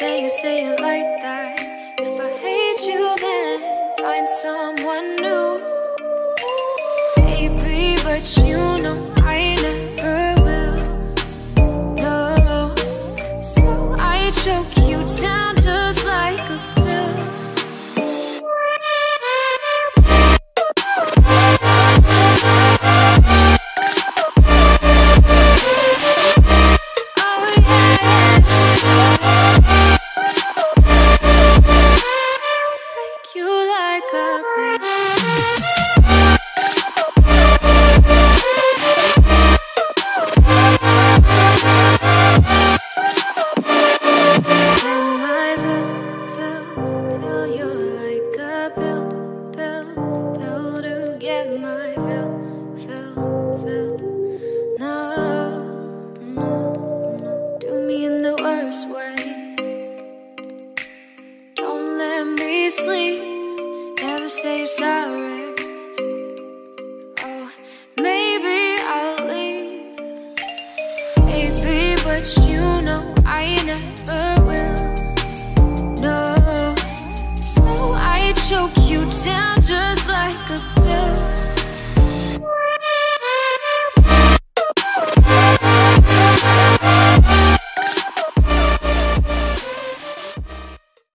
say it like that. If I hate you, then find someone new. Baby, but you know I never will. No, so I choke you down just like a pill. Sleep, never say you're sorry. Oh, maybe I'll leave, baby, but you know I never will. No, so I choke you down